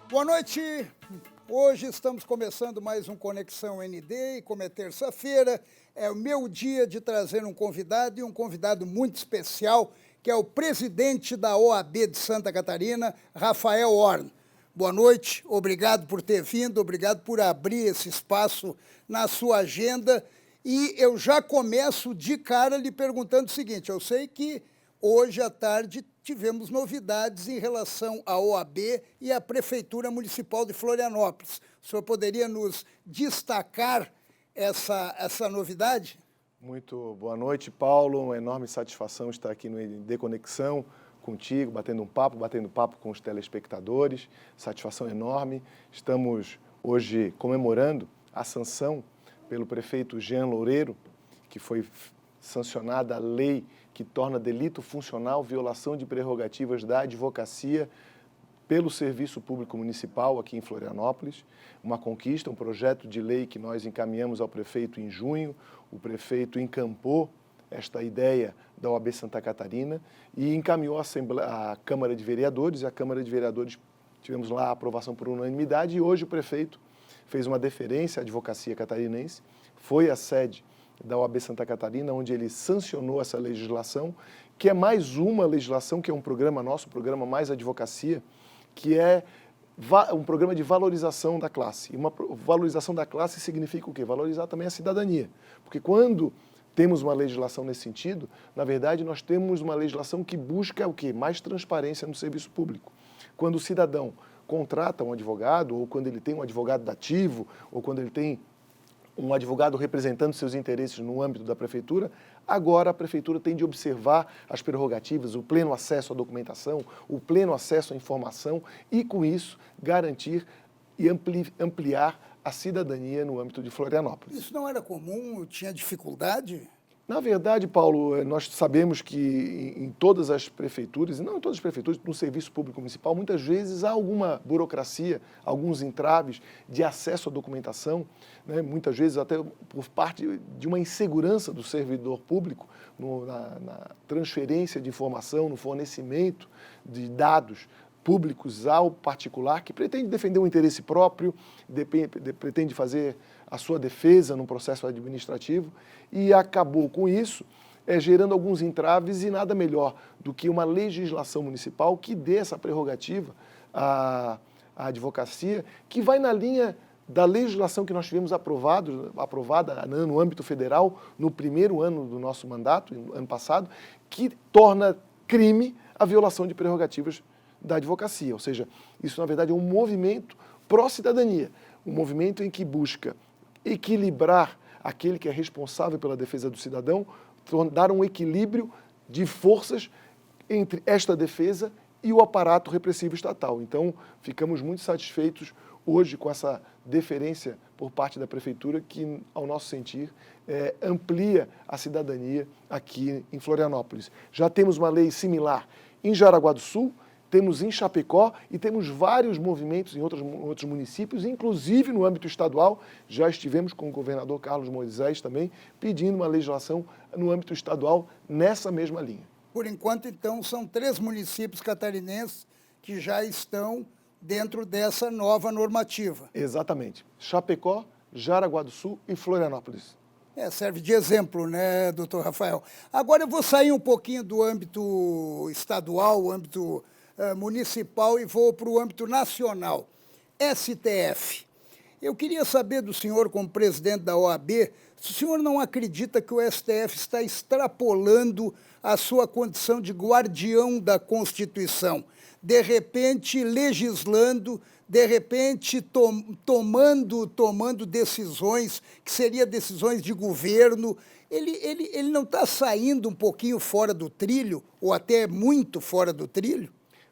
Boa noite. Hoje estamos começando mais um Conexão ND e como é terça-feira, é o meu dia de trazer um convidado e um convidado muito especial, que é o presidente da OAB de Santa Catarina, Rafael Horn. Boa noite, obrigado por ter vindo, obrigado por abrir esse espaço na sua agenda. E eu já começo de cara lhe perguntando o seguinte, eu sei que hoje à tarde tivemos novidades em relação à OAB e à Prefeitura Municipal de Florianópolis. O senhor poderia nos destacar essa novidade? Muito boa noite, Paulo. Uma enorme satisfação estar aqui no ND Conexão contigo, batendo papo com os telespectadores. Satisfação enorme. Estamos hoje comemorando a sanção pelo prefeito Jean Loureiro, que foi sancionada a lei que torna delito funcional violação de prerrogativas da advocacia pelo Serviço Público Municipal aqui em Florianópolis. Uma conquista, um projeto de lei que nós encaminhamos ao prefeito em junho. O prefeito encampou esta ideia da OAB Santa Catarina e encaminhou à Câmara de Vereadores, e a Câmara de Vereadores tivemos lá a aprovação por unanimidade, e hoje o prefeito fez uma deferência à advocacia catarinense, foi à sede da OAB Santa Catarina, onde ele sancionou essa legislação, que é mais uma legislação, que é um programa nosso, o programa Mais Advocacia, que é um programa de valorização da classe. E uma valorização da classe significa o quê? Valorizar também a cidadania. Porque quando temos uma legislação nesse sentido, na verdade nós temos uma legislação que busca o quê? Mais transparência no serviço público. Quando o cidadão contrata um advogado, ou quando ele tem um advogado dativo, ou quando ele tem um advogado representando seus interesses no âmbito da prefeitura, agora a prefeitura tem de observar as prerrogativas, o pleno acesso à documentação, o pleno acesso à informação e, com isso, garantir e ampliar a cidadania no âmbito de Florianópolis. Isso não era comum? Tinha dificuldade? Na verdade, Paulo, nós sabemos que em todas as prefeituras, e não em todas as prefeituras, no serviço público municipal, muitas vezes há alguma burocracia, alguns entraves de acesso à documentação, né? Muitas vezes até por parte de uma insegurança do servidor público na transferência de informação, no fornecimento de dados públicos ao particular, que pretende defender um interesse próprio, pretende fazer a sua defesa no processo administrativo, e acabou com isso gerando alguns entraves, e nada melhor do que uma legislação municipal que dê essa prerrogativa à advocacia, que vai na linha da legislação que nós tivemos aprovada no âmbito federal no primeiro ano do nosso mandato, ano passado, que torna crime a violação de prerrogativas da advocacia. Ou seja, isso na verdade é um movimento pró-cidadania, um movimento em que busca equilibrar aquele que é responsável pela defesa do cidadão, dar um equilíbrio de forças entre esta defesa e o aparato repressivo estatal. Então, ficamos muito satisfeitos hoje com essa deferência por parte da Prefeitura, que, ao nosso sentir, amplia a cidadania aqui em Florianópolis. Já temos uma lei similar em Jaraguá do Sul, temos em Chapecó e temos vários movimentos em outros municípios, inclusive no âmbito estadual. Já estivemos com o governador Carlos Moisés também, pedindo uma legislação no âmbito estadual nessa mesma linha. Por enquanto, então, são 3 municípios catarinenses que já estão dentro dessa nova normativa. Exatamente. Chapecó, Jaraguá do Sul e Florianópolis. Serve de exemplo, né, doutor Rafael? Agora eu vou sair um pouquinho do âmbito estadual, o âmbito municipal, e vou para o âmbito nacional. STF. Eu queria saber do senhor, como presidente da OAB, se o senhor não acredita que o STF está extrapolando a sua condição de guardião da Constituição, de repente legislando, de repente tomando decisões que seriam decisões de governo. Ele não está saindo um pouquinho fora do trilho, ou até muito fora do trilho?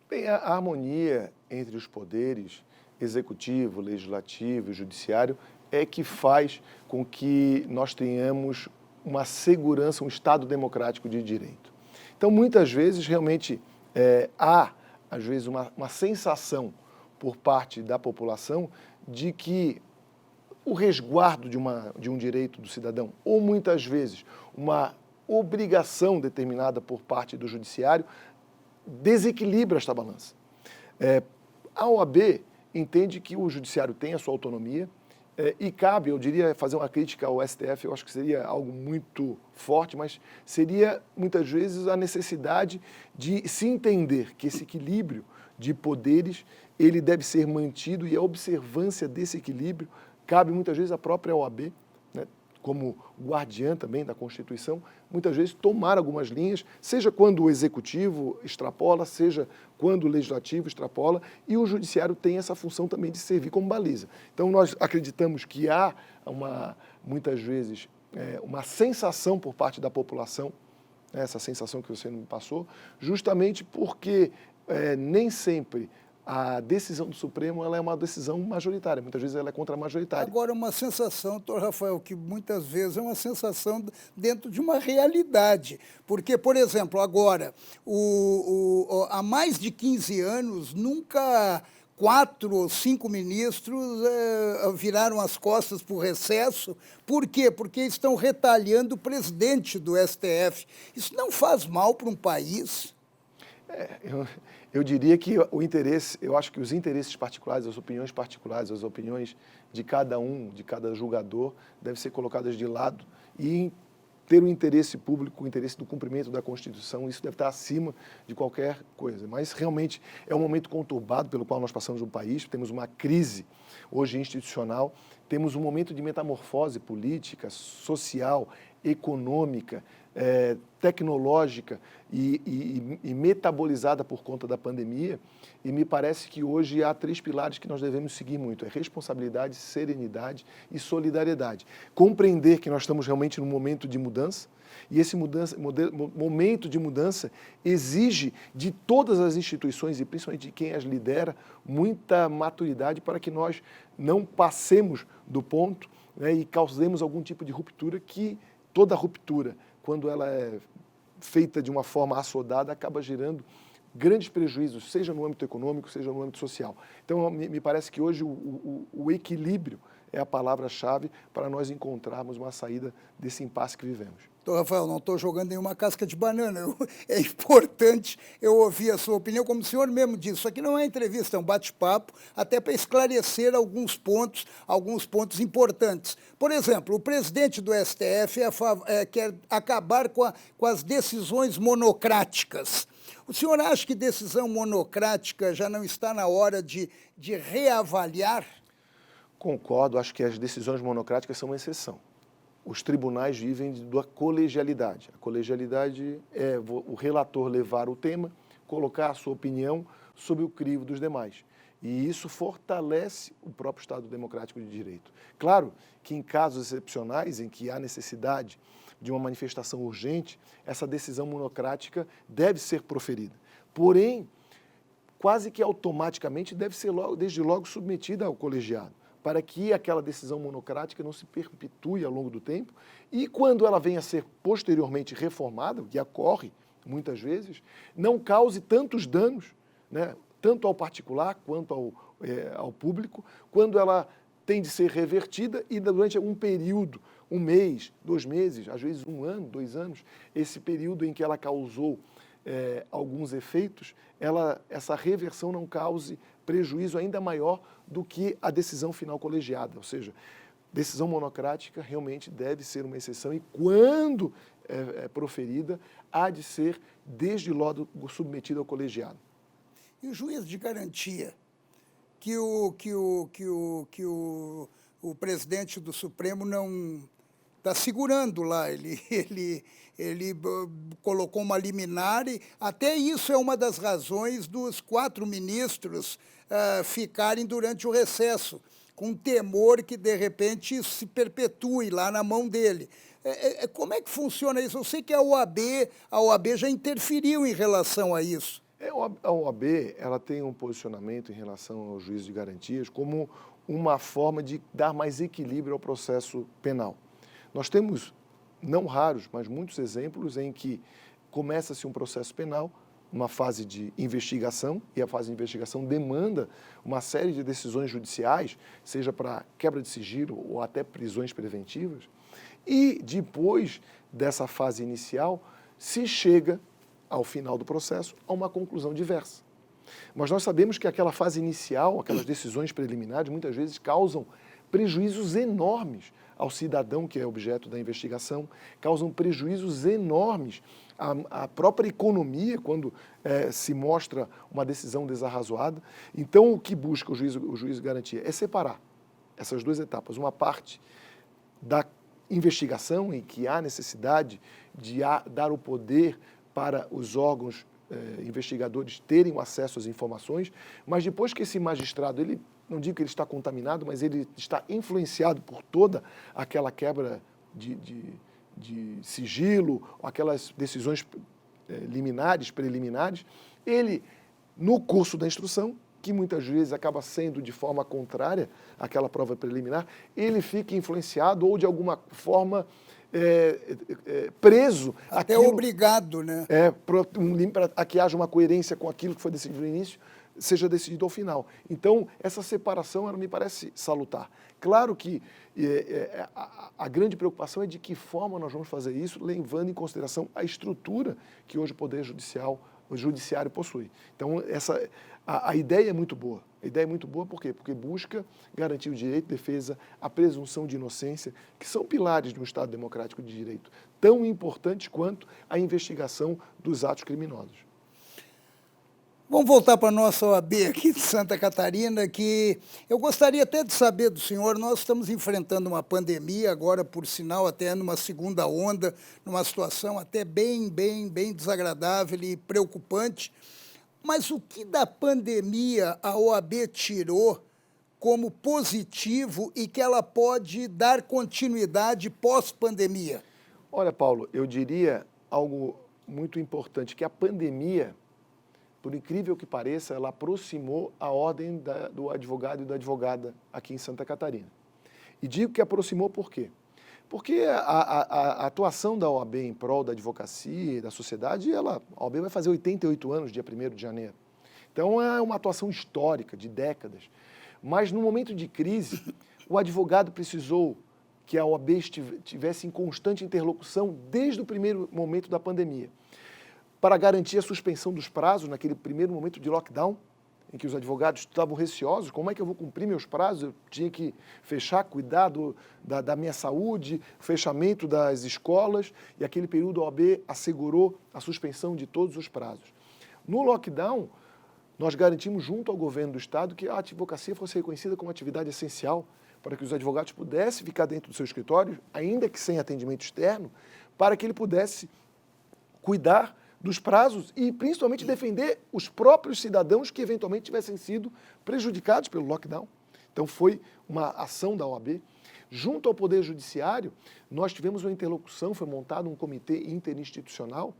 Bem, a harmonia entre os poderes, executivo, legislativo e judiciário, é que faz com que nós tenhamos uma segurança, um Estado democrático de direito. Então, muitas vezes, realmente, há, às vezes, uma sensação por parte da população de que o resguardo de um direito do cidadão, ou muitas vezes uma obrigação determinada por parte do judiciário, desequilibra esta balança. A OAB entende que o judiciário tem a sua autonomia e cabe, eu diria, fazer uma crítica ao STF, eu acho que seria algo muito forte, mas seria, muitas vezes, a necessidade de se entender que esse equilíbrio de poderes, ele deve ser mantido e a observância desse equilíbrio cabe, muitas vezes, à própria OAB, né, como guardiã também da Constituição, muitas vezes tomar algumas linhas, seja quando o Executivo extrapola, seja quando o Legislativo extrapola, e o Judiciário tem essa função também de servir como baliza. Então, nós acreditamos que há, muitas vezes, uma sensação por parte da população, essa sensação que você me passou, justamente porque nem sempre a decisão do Supremo ela é uma decisão majoritária, muitas vezes ela é contra-majoritária. Agora, uma sensação, doutor Rafael, que muitas vezes é uma sensação dentro de uma realidade. Porque, por exemplo, agora, há mais de 15 anos, nunca 4 ou 5 ministros viraram as costas para o recesso. Por quê? Porque estão retalhando o presidente do STF. Isso não faz mal para um país? Eu diria que eu acho que os interesses particulares, as opiniões de cada um, de cada julgador, devem ser colocadas de lado e ter o interesse público, o interesse do cumprimento da Constituição, isso deve estar acima de qualquer coisa. Mas realmente é um momento conturbado pelo qual nós passamos no país, temos uma crise hoje institucional, temos um momento de metamorfose política, social, econômica, tecnológica e metabolizada por conta da pandemia, e me parece que hoje há 3 pilares que nós devemos seguir muito, responsabilidade, serenidade e solidariedade. Compreender que nós estamos realmente num momento de mudança, e esse momento de mudança exige de todas as instituições, e principalmente de quem as lidera, muita maturidade para que nós não passemos do ponto, né, e causemos algum tipo de ruptura que toda ruptura, quando ela é feita de uma forma assodada, acaba gerando grandes prejuízos, seja no âmbito econômico, seja no âmbito social. Então, me parece que hoje o equilíbrio é a palavra-chave para nós encontrarmos uma saída desse impasse que vivemos. Doutor Rafael, não estou jogando nenhuma casca de banana. É importante eu ouvir a sua opinião, como o senhor mesmo disse. Isso aqui não é entrevista, é um bate-papo, até para esclarecer alguns pontos importantes. Por exemplo, o presidente do STF quer acabar com as decisões monocráticas. O senhor acha que decisão monocrática já não está na hora de reavaliar? Concordo, acho que as decisões monocráticas são uma exceção. Os tribunais vivem da colegialidade. A colegialidade é o relator levar o tema, colocar a sua opinião sob o crivo dos demais. E isso fortalece o próprio Estado democrático de direito. Claro que em casos excepcionais em que há necessidade de uma manifestação urgente, essa decisão monocrática deve ser proferida. Porém, quase que automaticamente deve ser desde logo submetida ao colegiado, para que aquela decisão monocrática não se perpetue ao longo do tempo e, quando ela venha a ser posteriormente reformada, o que ocorre muitas vezes, não cause tantos danos, né, tanto ao particular quanto ao público, quando ela tem de ser revertida e durante um período, 1 mês, 2 meses, às vezes 1 ano, 2 anos, esse período em que ela causou alguns efeitos, essa reversão não cause prejuízo ainda maior do que a decisão final colegiada. Ou seja, decisão monocrática realmente deve ser uma exceção e, quando proferida, há de ser, desde logo, submetida ao colegiado. E o juiz de garantia que o presidente do Supremo não está segurando lá, ele colocou uma liminar e até isso é uma das razões dos 4 ministros ficarem durante o recesso, com temor que, de repente, isso se perpetue lá na mão dele. Como é que funciona isso? Eu sei que a OAB já interferiu em relação a isso. A OAB ela tem um posicionamento em relação ao juízo de garantias como uma forma de dar mais equilíbrio ao processo penal. Nós temos, não raros, mas muitos exemplos em que começa-se um processo penal, uma fase de investigação, e a fase de investigação demanda uma série de decisões judiciais, seja para quebra de sigilo ou até prisões preventivas, e depois dessa fase inicial se chega, ao final do processo, a uma conclusão diversa. Mas nós sabemos que aquela fase inicial, aquelas decisões preliminares, muitas vezes causam prejuízos enormes ao cidadão que é objeto da investigação, causam prejuízos enormes à própria economia quando se mostra uma decisão desarrazoada. Então, o que busca o juiz garantia é separar essas duas etapas. Uma parte da investigação, em que há necessidade de dar o poder para os órgãos investigadores terem o acesso às informações, mas depois que esse magistrado, ele não digo que ele está contaminado, mas ele está influenciado por toda aquela quebra de sigilo, aquelas decisões preliminares, ele, no curso da instrução, que muitas vezes acaba sendo de forma contrária àquela prova preliminar, ele fica influenciado ou de alguma forma preso. Até obrigado, né? Para que haja uma coerência com aquilo que foi decidido no início, seja decidido ao final. Então, essa separação, ela me parece salutar. Claro que a grande preocupação é de que forma nós vamos fazer isso, levando em consideração a estrutura que hoje o judiciário possui. Então, a ideia é muito boa. A ideia é muito boa por quê? Porque busca garantir o direito de defesa, a presunção de inocência, que são pilares de um Estado democrático de direito, tão importantes quanto a investigação dos atos criminosos. Vamos voltar para a nossa OAB aqui de Santa Catarina, que eu gostaria até de saber do senhor, nós estamos enfrentando uma pandemia agora, por sinal, até numa segunda onda, numa situação até bem desagradável e preocupante. Mas o que da pandemia a OAB tirou como positivo e que ela pode dar continuidade pós-pandemia? Olha, Paulo, eu diria algo muito importante, que a pandemia, por incrível que pareça, ela aproximou a ordem do advogado e da advogada aqui em Santa Catarina. E digo que aproximou por quê? Porque a atuação da OAB em prol da advocacia e da sociedade, a OAB vai fazer 88 anos, dia 1º de janeiro. Então, é uma atuação histórica, de décadas. Mas, no momento de crise, o advogado precisou que a OAB estivesse em constante interlocução desde o primeiro momento da pandemia, para garantir a suspensão dos prazos naquele primeiro momento de lockdown, em que os advogados estavam receosos, como é que eu vou cumprir meus prazos? Eu tinha que fechar, cuidar da minha saúde, fechamento das escolas, e aquele período a OAB assegurou a suspensão de todos os prazos. No lockdown, nós garantimos junto ao governo do Estado que a advocacia fosse reconhecida como atividade essencial, para que os advogados pudessem ficar dentro do seu escritório, ainda que sem atendimento externo, para que ele pudesse cuidar dos prazos e, principalmente, defender os próprios cidadãos que, eventualmente, tivessem sido prejudicados pelo lockdown. Então, foi uma ação da OAB. Junto ao Poder Judiciário, nós tivemos uma interlocução, foi montado um comitê interinstitucional,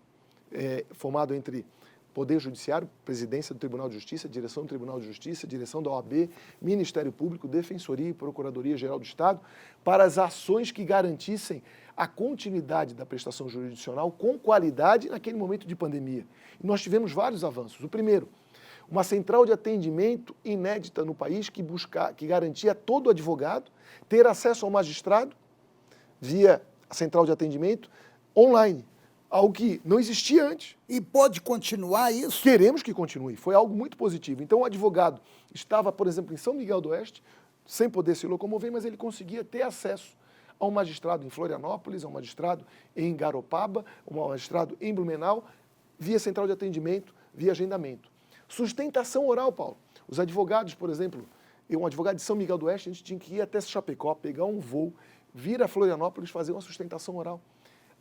formado entre Poder Judiciário, Presidência do Tribunal de Justiça, Direção do Tribunal de Justiça, Direção da OAB, Ministério Público, Defensoria e Procuradoria-Geral do Estado, para as ações que garantissem a continuidade da prestação jurisdicional com qualidade naquele momento de pandemia. E nós tivemos vários avanços. O primeiro, uma central de atendimento inédita no país que garantia a todo advogado ter acesso ao magistrado via a central de atendimento online, algo que não existia antes. E pode continuar isso? Queremos que continue. Foi algo muito positivo. Então, o advogado estava, por exemplo, em São Miguel do Oeste, sem poder se locomover, mas ele conseguia ter acesso a um magistrado em Florianópolis, a um magistrado em Garopaba, a um magistrado em Blumenau, via central de atendimento, via agendamento. Sustentação oral, Paulo. Os advogados, por exemplo, um advogado de São Miguel do Oeste, a gente tinha que ir até Chapecó, pegar um voo, vir a Florianópolis, fazer uma sustentação oral.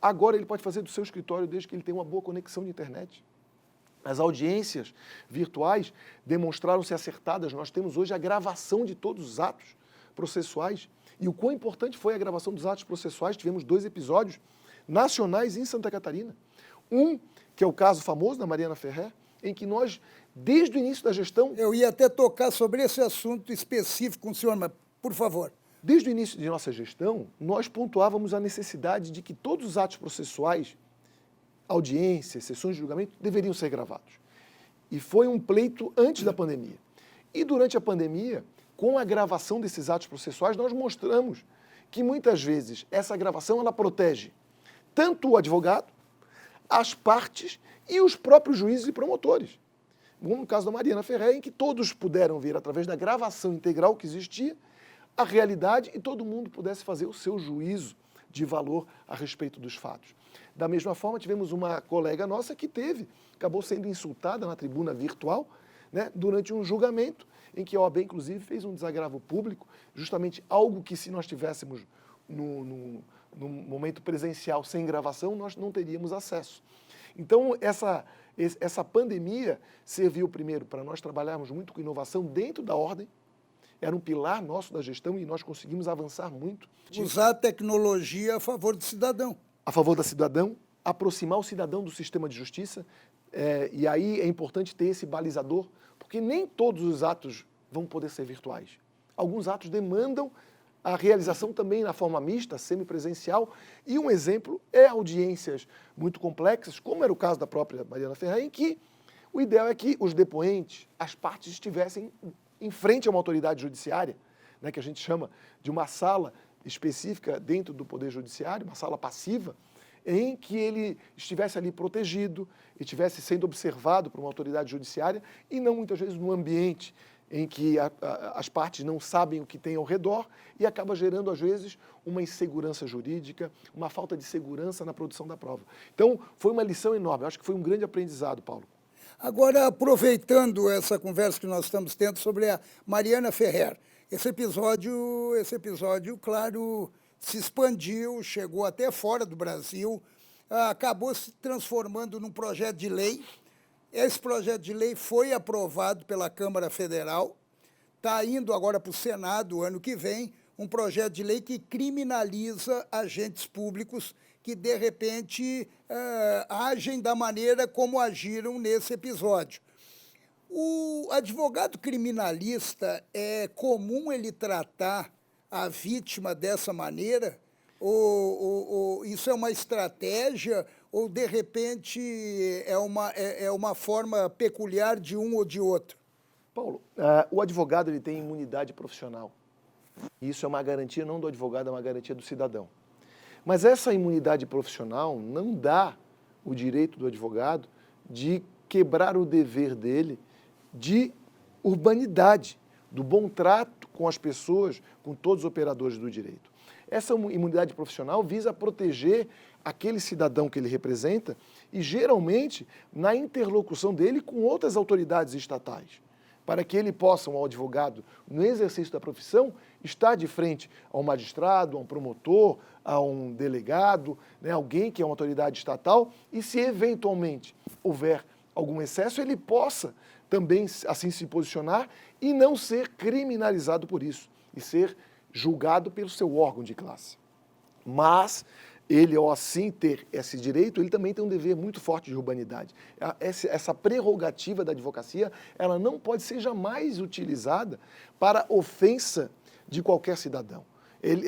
Agora ele pode fazer do seu escritório desde que ele tenha uma boa conexão de internet. As audiências virtuais demonstraram-se acertadas. Nós temos hoje a gravação de todos os atos processuais. E o quão importante foi a gravação dos atos processuais, tivemos 2 episódios nacionais em Santa Catarina. Um, que é o caso famoso da Mariana Ferrer, em que nós, desde o início da gestão... Eu ia até tocar sobre esse assunto específico com o senhor, mas, por favor. Desde o início de nossa gestão, nós pontuávamos a necessidade de que todos os atos processuais audiências, sessões de julgamento deveriam ser gravados. E foi um pleito antes da pandemia. E durante a pandemia, com a gravação desses atos processuais, nós mostramos que muitas vezes essa gravação ela protege tanto o advogado, as partes e os próprios juízes e promotores. Como no caso da Mariana Ferrer, em que todos puderam ver, através da gravação integral que existia, a realidade e todo mundo pudesse fazer o seu juízo de valor a respeito dos fatos. Da mesma forma, tivemos uma colega nossa que acabou sendo insultada na tribuna virtual, né, durante um julgamento, em que a OAB, inclusive, fez um desagravo público, justamente algo que, se nós tivéssemos no momento presencial sem gravação, nós não teríamos acesso. Então, essa pandemia serviu, primeiro, para nós trabalharmos muito com inovação dentro da ordem, era um pilar nosso da gestão e nós conseguimos avançar muito. Usar a tecnologia a favor do cidadão. A favor do cidadão, aproximar o cidadão do sistema de justiça, e aí é importante ter esse balizador, porque nem todos os atos vão poder ser virtuais. Alguns atos demandam a realização também na forma mista, semipresencial, e um exemplo é audiências muito complexas, como era o caso da própria Mariana Ferrer, em que o ideal é que os depoentes, as partes estivessem em frente a uma autoridade judiciária, né, que a gente chama de uma sala específica dentro do Poder Judiciário, uma sala passiva, em que ele estivesse ali protegido, e estivesse sendo observado por uma autoridade judiciária, e não muitas vezes no ambiente em que as partes não sabem o que tem ao redor e acaba gerando, às vezes, uma insegurança jurídica, uma falta de segurança na produção da prova. Então, foi uma lição enorme. Eu acho que foi um grande aprendizado, Paulo. Agora, aproveitando essa conversa que nós estamos tendo sobre a Mariana Ferrer, esse episódio, claro, se expandiu, chegou até fora do Brasil, acabou se transformando num projeto de lei. Esse projeto de lei foi aprovado pela Câmara Federal, está indo agora para o Senado ano que vem, um projeto de lei que criminaliza agentes públicos que, de repente, agem da maneira como agiram nesse episódio. O advogado criminalista, é comum ele tratar a vítima dessa maneira? Ou isso é uma estratégia? Ou, de repente, é uma forma peculiar de um ou de outro? Paulo, o advogado ele tem imunidade profissional. Isso é uma garantia não do advogado, é uma garantia do cidadão. Mas essa imunidade profissional não dá o direito do advogado de quebrar o dever dele de urbanidade, do bom trato com as pessoas, com todos os operadores do direito. Essa imunidade profissional visa proteger aquele cidadão que ele representa e, geralmente, na interlocução dele com outras autoridades estatais, para que ele possa, um advogado, no exercício da profissão, estar de frente a um magistrado, a um promotor, a um delegado, né, alguém que é uma autoridade estatal, e se eventualmente houver algum excesso, ele possa também assim se posicionar e não ser criminalizado por isso, e ser julgado pelo seu órgão de classe. Mas ele, ao assim ter esse direito, ele também tem um dever muito forte de urbanidade. Essa prerrogativa da advocacia, ela não pode ser jamais utilizada para ofensa de qualquer cidadão.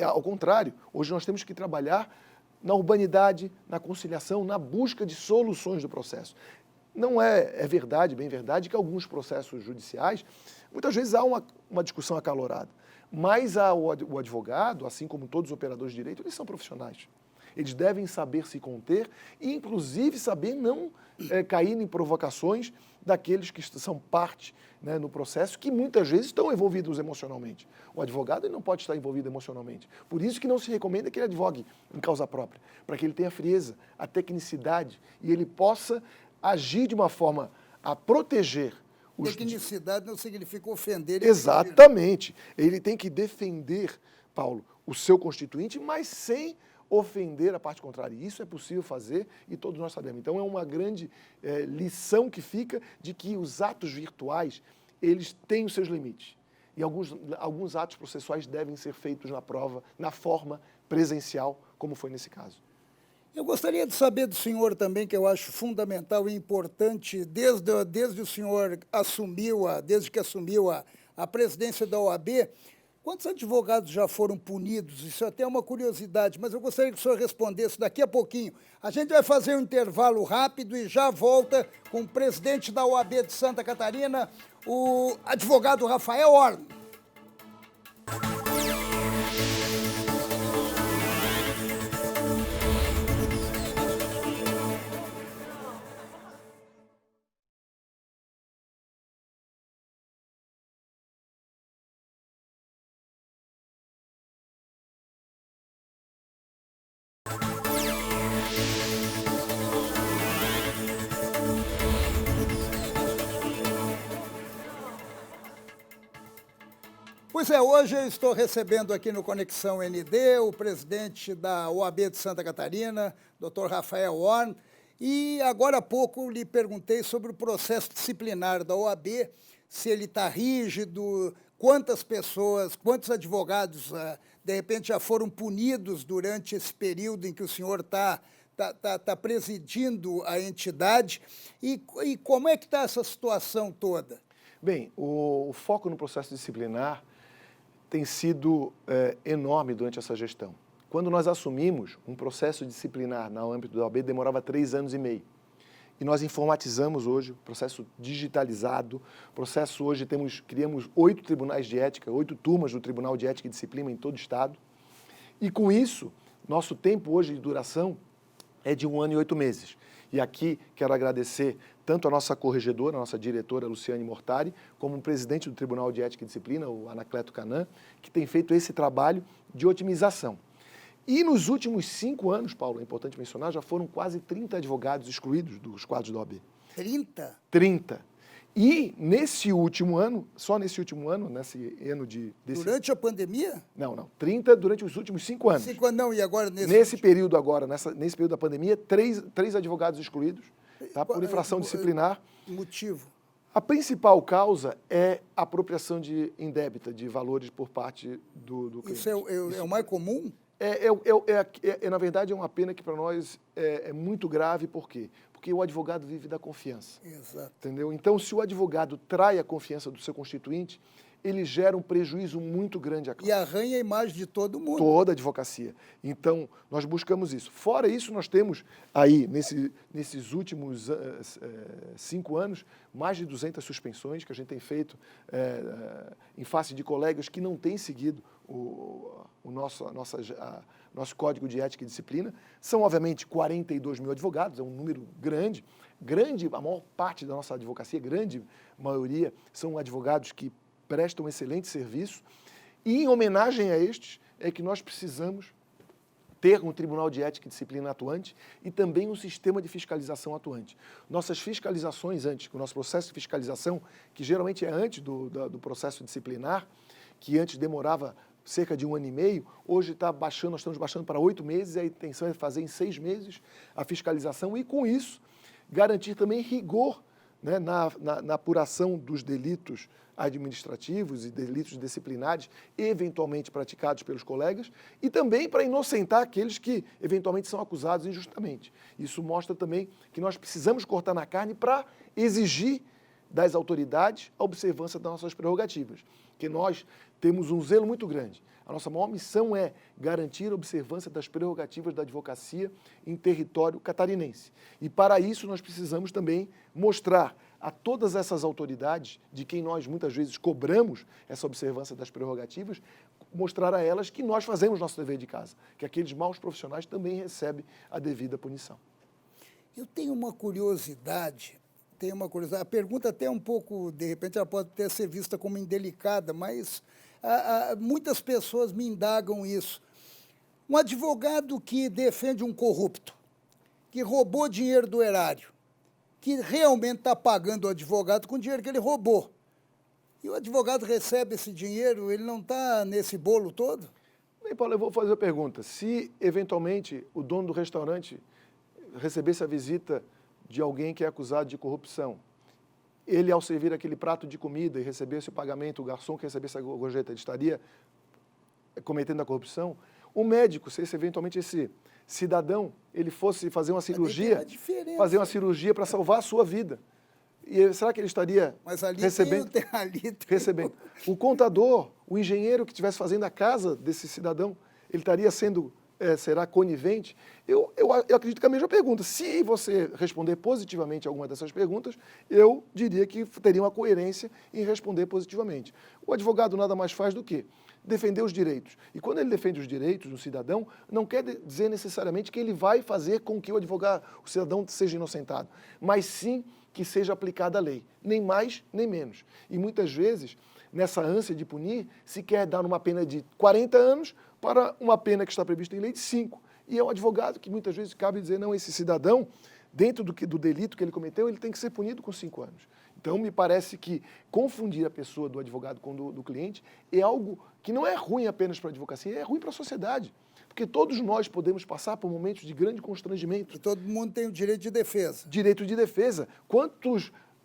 Ao contrário, hoje nós temos que trabalhar na urbanidade, na conciliação, na busca de soluções do processo. Não é verdade, bem verdade, que alguns processos judiciais, muitas vezes há uma discussão acalorada, mas o advogado, assim como todos os operadores de direito, eles são profissionais. Eles devem saber se conter e, inclusive, saber não cair em provocações daqueles que são parte, né, no processo, que muitas vezes estão envolvidos emocionalmente. O advogado ele não pode estar envolvido emocionalmente. Por isso que não se recomenda que ele advogue em causa própria, para que ele tenha a frieza, a tecnicidade e ele possa agir de uma forma a proteger os... Tecnicidade não significa ofender. Exatamente. Ele tem que defender, Paulo, o seu constituinte, mas sem ofender a parte contrária. Isso é possível fazer e todos nós sabemos. Então é uma grande lição que fica de que os atos virtuais, eles têm os seus limites. E alguns atos processuais devem ser feitos na prova, na forma presencial, como foi nesse caso. Eu gostaria de saber do senhor também, que eu acho fundamental e importante, desde o senhor desde que assumiu a presidência da OAB, Quantos advogados já foram punidos? Isso até é uma curiosidade, mas eu gostaria que o senhor respondesse daqui a pouquinho. A gente vai fazer um intervalo rápido e já volta com o presidente da OAB de Santa Catarina, o advogado Rafael Horn. Pois é, hoje eu estou recebendo aqui no Conexão ND o presidente da OAB de Santa Catarina, Dr. Rafael Horn, e agora há pouco lhe perguntei sobre o processo disciplinar da OAB, se ele está rígido, quantas pessoas, quantos advogados, de repente, já foram punidos durante esse período em que o senhor está presidindo a entidade, e como é que está essa situação toda? Bem, o foco no processo disciplinar tem sido enorme durante essa gestão. Quando nós assumimos, um processo disciplinar no âmbito da OAB demorava 3 anos e meio. E nós informatizamos hoje, processo digitalizado, processo hoje criamos 8 tribunais de ética, 8 turmas do Tribunal de Ética e Disciplina em todo o estado. E com isso, nosso tempo hoje de duração é de 1 ano e 8 meses. E aqui quero agradecer tanto a nossa corregedora, a nossa diretora Luciane Mortari, como o presidente do Tribunal de Ética e Disciplina, o Anacleto Canã, que tem feito esse trabalho de otimização. E nos últimos 5 anos, Paulo, é importante mencionar, já foram quase 30 advogados excluídos dos quadros da OAB. 30? 30. E nesse último ano, só nesse último ano, Durante a pandemia? Não. 30 durante os últimos 5 anos. 5 anos, não, e agora nesse período agora, nesse período da pandemia, três advogados excluídos, tá, por infração disciplinar. Motivo? A principal causa é a apropriação indébita de valores por parte do cliente. Isso é o mais comum? Na verdade, é uma pena que para nós é muito grave, por quê? Porque o advogado vive da confiança. Exato. Entendeu? Então, se o advogado trai a confiança do seu constituinte, ele gera um prejuízo muito grande à classe. E arranha a imagem de todo mundo. Toda a advocacia. Então, nós buscamos isso. Fora isso, nós temos aí, nesses últimos 5 anos, mais de 200 suspensões que a gente tem feito em face de colegas que não têm seguido o nosso Código de Ética e Disciplina. São, obviamente, 42 mil advogados, é um número grande. A maior parte da nossa advocacia, grande maioria, são advogados que prestam excelente serviço, e em homenagem a estes é que nós precisamos ter um Tribunal de Ética e Disciplina atuante e também um sistema de fiscalização atuante. Nossas fiscalizações o nosso processo de fiscalização, que geralmente é antes do processo disciplinar, que antes demorava cerca de 1 ano e meio, hoje nós estamos baixando para 8 meses, a intenção é fazer em 6 meses a fiscalização e, com isso, garantir também rigor, né, na apuração dos delitos administrativos e delitos disciplinares eventualmente praticados pelos colegas e também para inocentar aqueles que eventualmente são acusados injustamente. Isso mostra também que nós precisamos cortar na carne para exigir das autoridades a observância das nossas prerrogativas, que nós temos um zelo muito grande. A nossa maior missão é garantir a observância das prerrogativas da advocacia em território catarinense. E para isso nós precisamos também mostrar a todas essas autoridades, de quem nós muitas vezes cobramos essa observância das prerrogativas, mostrar a elas que nós fazemos nosso dever de casa, que aqueles maus profissionais também recebem a devida punição. Eu tenho uma curiosidade, a pergunta até um pouco, de repente ela pode até ser vista como indelicada, mas muitas pessoas me indagam isso. Um advogado que defende um corrupto, que roubou dinheiro do erário, que realmente está pagando o advogado com o dinheiro que ele roubou. E o advogado recebe esse dinheiro, ele não está nesse bolo todo? Bem, Paulo, eu vou fazer a pergunta. Se, eventualmente, o dono do restaurante recebesse a visita de alguém que é acusado de corrupção, ele, ao servir aquele prato de comida e recebesse o pagamento, o garçom que recebesse a gorjeta, ele estaria cometendo a corrupção? O médico, se eventualmente esse cidadão, ele fosse fazer uma cirurgia para salvar a sua vida. E será que ele estaria Mas ali recebendo? Recebendo. O contador, o engenheiro que estivesse fazendo a casa desse cidadão, ele estaria sendo, será conivente? Eu acredito que a mesma pergunta. Se você responder positivamente a alguma dessas perguntas, eu diria que teria uma coerência em responder positivamente. O advogado nada mais faz do que defender os direitos. E quando ele defende os direitos do cidadão, não quer dizer necessariamente que ele vai fazer com que o cidadão seja inocentado, mas sim que seja aplicada a lei, nem mais nem menos. E muitas vezes, nessa ânsia de punir, se quer dar uma pena de 40 anos para uma pena que está prevista em lei de 5. E é um advogado que muitas vezes cabe dizer, não, esse cidadão, dentro do delito que ele cometeu, ele tem que ser punido com 5 anos. Então, me parece que confundir a pessoa do advogado com do cliente é algo que não é ruim apenas para a advocacia, é ruim para a sociedade. Porque todos nós podemos passar por momentos de grande constrangimento. E todo mundo tem o direito de defesa. Direito de defesa.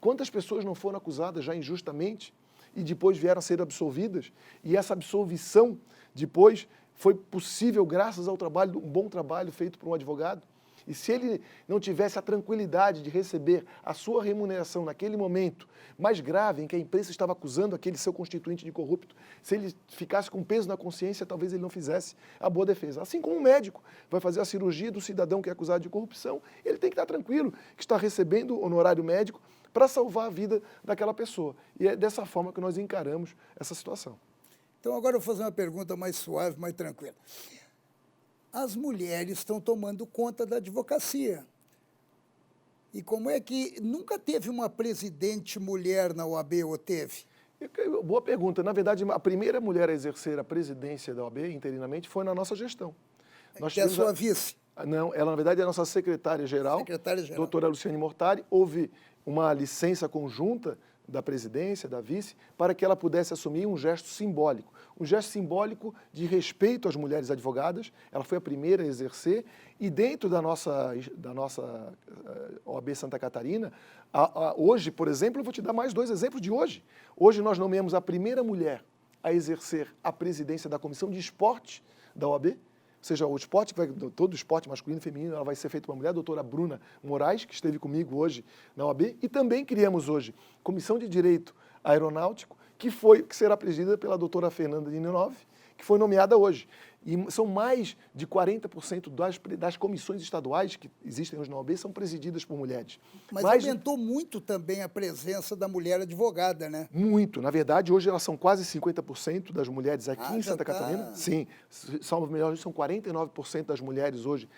Quantas pessoas não foram acusadas já injustamente e depois vieram a ser absolvidas? E essa absolvição depois foi possível graças ao trabalho, um bom trabalho feito por um advogado. E se ele não tivesse a tranquilidade de receber a sua remuneração naquele momento mais grave em que a imprensa estava acusando aquele seu constituinte de corrupto, se ele ficasse com peso na consciência, talvez ele não fizesse a boa defesa. Assim como um médico vai fazer a cirurgia do cidadão que é acusado de corrupção, ele tem que estar tranquilo que está recebendo honorário médico para salvar a vida daquela pessoa. E é dessa forma que nós encaramos essa situação. Então agora eu vou fazer uma pergunta mais suave, mais tranquila. As mulheres estão tomando conta da advocacia. E como é que nunca teve uma presidente mulher na OAB, ou teve? Boa pergunta. Na verdade, a primeira mulher a exercer a presidência da OAB interinamente foi na nossa gestão. Que é a sua vice? Não, ela na verdade é a nossa secretária-geral, doutora Luciane Mortari. Houve uma licença conjunta da presidência, da vice, para que ela pudesse assumir um gesto simbólico de respeito às mulheres advogadas. Ela foi a primeira a exercer, e dentro da nossa OAB Santa Catarina, hoje, por exemplo, eu vou te dar mais 2 exemplos de hoje. Hoje nós nomeamos a primeira mulher a exercer a presidência da Comissão de Esporte da OAB, ou seja, o esporte, todo o esporte masculino e feminino, ela vai ser feito por uma mulher, a doutora Bruna Moraes, que esteve comigo hoje na OAB, e também criamos hoje Comissão de Direito Aeronáutico, que será presidida pela doutora Fernanda Ninove, que foi nomeada hoje. E são mais de 40% das comissões estaduais que existem hoje na OAB são presididas por mulheres. Mas aumentou muito também a presença da mulher advogada, né? Muito. Na verdade, hoje elas são quase 50% das mulheres aqui em Santa Catarina. Sim, são 49% das mulheres hoje,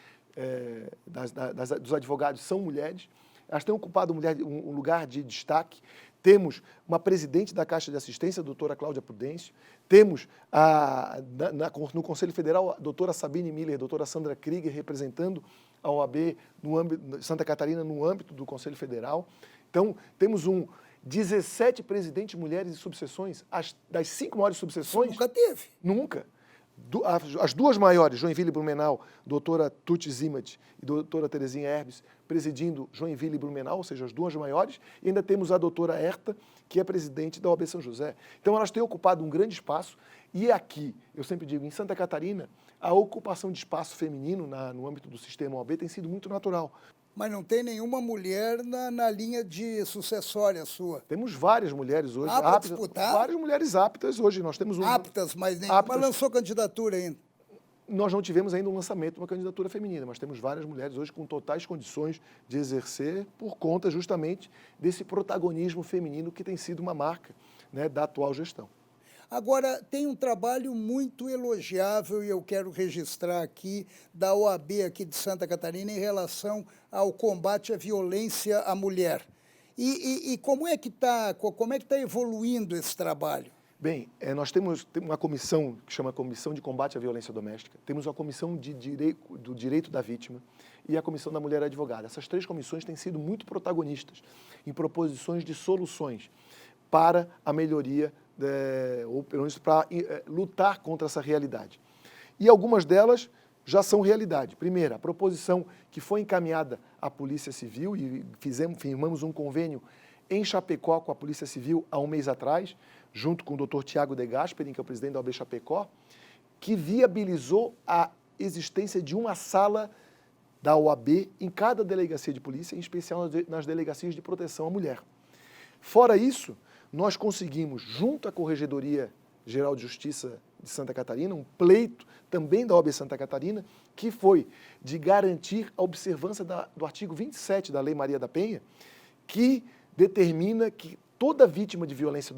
dos advogados são mulheres. Elas têm ocupado um lugar de destaque. Temos uma presidente da Caixa de Assistência, a doutora Cláudia Prudêncio. Temos no Conselho Federal a doutora Sabine Miller, a doutora Sandra Krieger, representando a OAB no âmbito, Santa Catarina no âmbito do Conselho Federal. Então, temos 17 presidentes mulheres e subseções. Das 5 maiores subseções... Nunca teve. Nunca. As 2 maiores, Joinville e Blumenau, doutora Tuti Zimat e doutora Terezinha Herbes, presidindo Joinville e Blumenau, ou seja, as 2 maiores, e ainda temos a doutora Herta, que é presidente da OAB São José. Então, elas têm ocupado um grande espaço, e aqui, eu sempre digo, em Santa Catarina, a ocupação de espaço feminino no âmbito do sistema OAB tem sido muito natural. Mas não tem nenhuma mulher na linha de sucessória sua. Temos várias mulheres hoje aptas. Disputar? Várias mulheres aptas hoje. Nós temos aptas, mas nenhuma lançou candidatura ainda. Nós não tivemos ainda um lançamento de uma candidatura feminina, mas temos várias mulheres hoje com totais condições de exercer por conta justamente desse protagonismo feminino que tem sido uma marca, né, da atual gestão. Agora, tem um trabalho muito elogiável, e eu quero registrar aqui, da OAB aqui de Santa Catarina em relação ao combate à violência à mulher. E como é que está evoluindo esse trabalho? Bem, nós temos uma comissão que chama Comissão de Combate à Violência Doméstica, temos a Comissão do Direito da Vítima e a Comissão da Mulher Advogada. Essas 3 comissões têm sido muito protagonistas em proposições de soluções para a melhoria, ou pelo menos para lutar contra essa realidade. E algumas delas já são realidade. Primeira, a proposição que foi encaminhada à Polícia Civil, e firmamos um convênio em Chapecó com a Polícia Civil há um mês atrás, junto com o Dr. Tiago De Gasperin, que é o presidente da OAB Chapecó, que viabilizou a existência de uma sala da OAB em cada delegacia de polícia, em especial nas delegacias de proteção à mulher. Fora isso, nós conseguimos, junto à Corregedoria Geral de Justiça de Santa Catarina, um pleito também da OAB Santa Catarina, que foi de garantir a observância do artigo 27 da Lei Maria da Penha, que determina que toda vítima de violência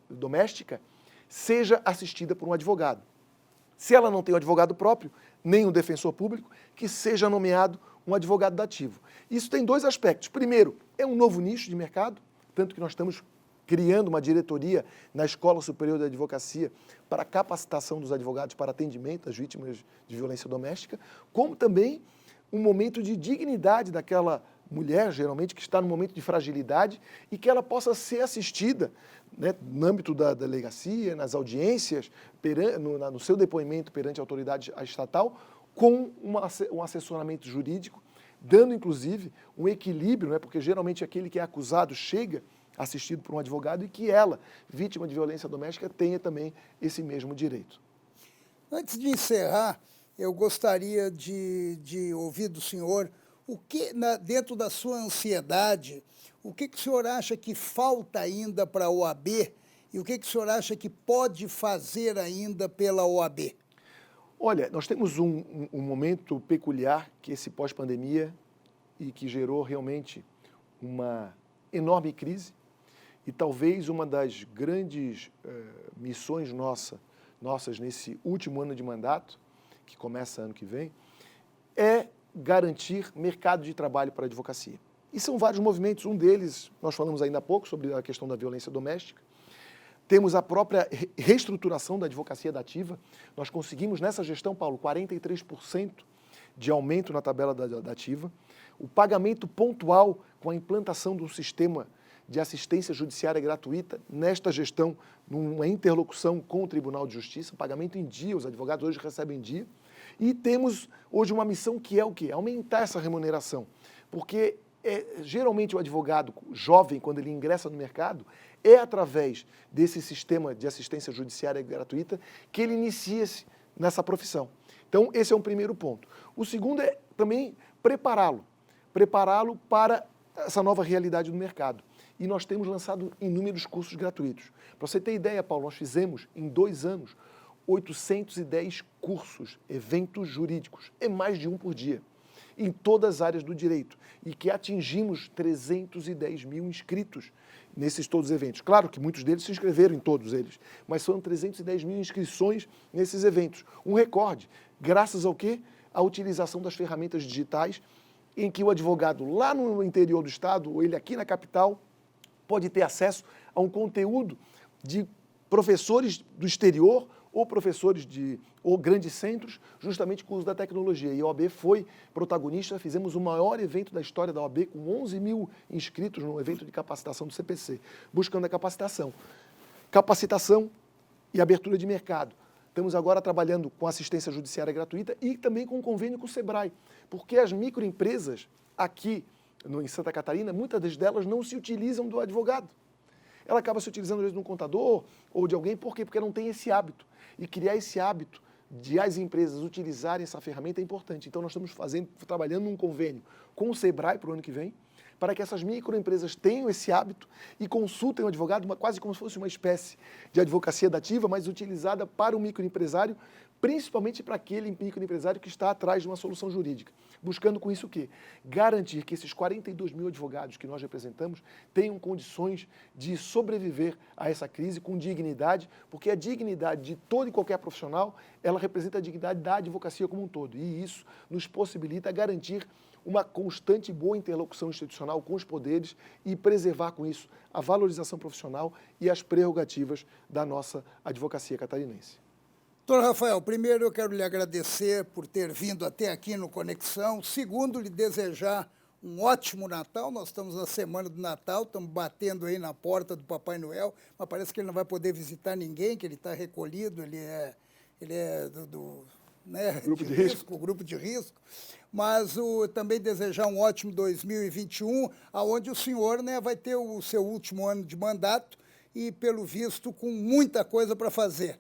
doméstica seja assistida por um advogado. Se ela não tem um advogado próprio, nem um defensor público, que seja nomeado um advogado dativo. Isso tem dois aspectos. Primeiro, é um novo nicho de mercado, tanto que nós estamos criando uma diretoria na Escola Superior de Advocacia para a capacitação dos advogados para atendimento às vítimas de violência doméstica, como também um momento de dignidade daquela mulher, geralmente, que está num momento de fragilidade e que ela possa ser assistida, né, no âmbito da delegacia, nas audiências, no seu depoimento perante a autoridade estatal, com um assessoramento jurídico, dando, inclusive, um equilíbrio, né, porque geralmente aquele que é acusado chega assistido por um advogado e que ela, vítima de violência doméstica, tenha também esse mesmo direito. Antes de encerrar, eu gostaria de ouvir do senhor o que, dentro da sua ansiedade, o que o senhor acha que falta ainda para a OAB e o que o senhor acha que pode fazer ainda pela OAB? Olha, nós temos um momento peculiar que esse pós-pandemia e que gerou realmente uma enorme crise e talvez uma das grandes missões nossas nesse último ano de mandato, que começa ano que vem, é garantir mercado de trabalho para a advocacia. E são vários movimentos, um deles, nós falamos ainda há pouco sobre a questão da violência doméstica, temos a própria reestruturação da advocacia dativa, nós conseguimos nessa gestão, Paulo, 43% de aumento na tabela da ativa, o pagamento pontual com a implantação do sistema de assistência judiciária gratuita nesta gestão, numa interlocução com o Tribunal de Justiça, pagamento em dia, os advogados hoje recebem em dia, e temos hoje uma missão que é o quê? Aumentar essa remuneração, porque geralmente o advogado jovem, quando ele ingressa no mercado, é através desse sistema de assistência judiciária gratuita que ele inicia-se nessa profissão. Então, esse é um primeiro ponto. O segundo é também prepará-lo para essa nova realidade do mercado. E nós temos lançado inúmeros cursos gratuitos. Para você ter ideia, Paulo, nós fizemos em 2 anos 810 cursos, eventos jurídicos, é mais de um por dia, em todas as áreas do direito, e que atingimos 310 mil inscritos nesses todos os eventos. Claro que muitos deles se inscreveram em todos eles, mas foram 310 mil inscrições nesses eventos. Um recorde, graças ao quê? À utilização das ferramentas digitais, em que o advogado lá no interior do estado, ou ele aqui na capital, pode ter acesso a um conteúdo de professores do exterior ou professores ou grandes centros, justamente com o uso da tecnologia. E a OAB foi protagonista, fizemos o maior evento da história da OAB, com 11 mil inscritos no evento de capacitação do CPC, buscando a capacitação. Capacitação e abertura de mercado. Estamos agora trabalhando com assistência judiciária gratuita e também com um convênio com o SEBRAE, porque as microempresas aqui em Santa Catarina, muitas delas não se utilizam do advogado. Ela acaba se utilizando, às vezes, de um contador ou de alguém, por quê? Porque não tem esse hábito. E criar esse hábito de as empresas utilizarem essa ferramenta é importante. Então, nós estamos trabalhando num convênio com o SEBRAE para o ano que vem, para que essas microempresas tenham esse hábito e consultem o advogado, quase como se fosse uma espécie de advocacia dativa, mas utilizada para o microempresário, principalmente para aquele microempresário que está atrás de uma solução jurídica. Buscando com isso o quê? Garantir que esses 42 mil advogados que nós representamos tenham condições de sobreviver a essa crise com dignidade, porque a dignidade de todo e qualquer profissional, ela representa a dignidade da advocacia como um todo. E isso nos possibilita garantir uma constante e boa interlocução institucional com os poderes e preservar com isso a valorização profissional e as prerrogativas da nossa advocacia catarinense. Doutor Rafael, primeiro eu quero lhe agradecer por ter vindo até aqui no Conexão. Segundo, lhe desejar um ótimo Natal. Nós estamos na semana do Natal, estamos batendo aí na porta do Papai Noel, mas parece que ele não vai poder visitar ninguém, que ele está recolhido, ele é do né, grupo de risco. Grupo de risco. Mas também desejar um ótimo 2021, onde o senhor, né, vai ter o seu último ano de mandato e, pelo visto, com muita coisa para fazer.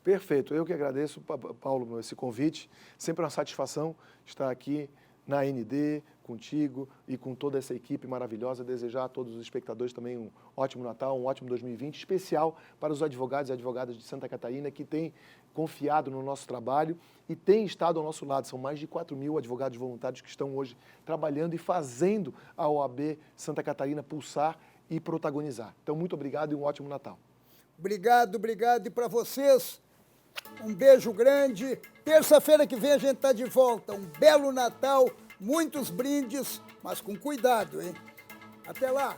Perfeito. Eu que agradeço, Paulo, esse convite. Sempre uma satisfação estar aqui na ND, contigo e com toda essa equipe maravilhosa. Desejar a todos os espectadores também um ótimo Natal, um ótimo 2020, especial para os advogados e advogadas de Santa Catarina que têm confiado no nosso trabalho e têm estado ao nosso lado. São mais de 4.000 advogados voluntários que estão hoje trabalhando e fazendo a OAB Santa Catarina pulsar e protagonizar. Então, muito obrigado e um ótimo Natal. Obrigado, obrigado. E para vocês, um beijo grande. Terça-feira que vem a gente está de volta. Um belo Natal, muitos brindes, mas com cuidado, hein? Até lá!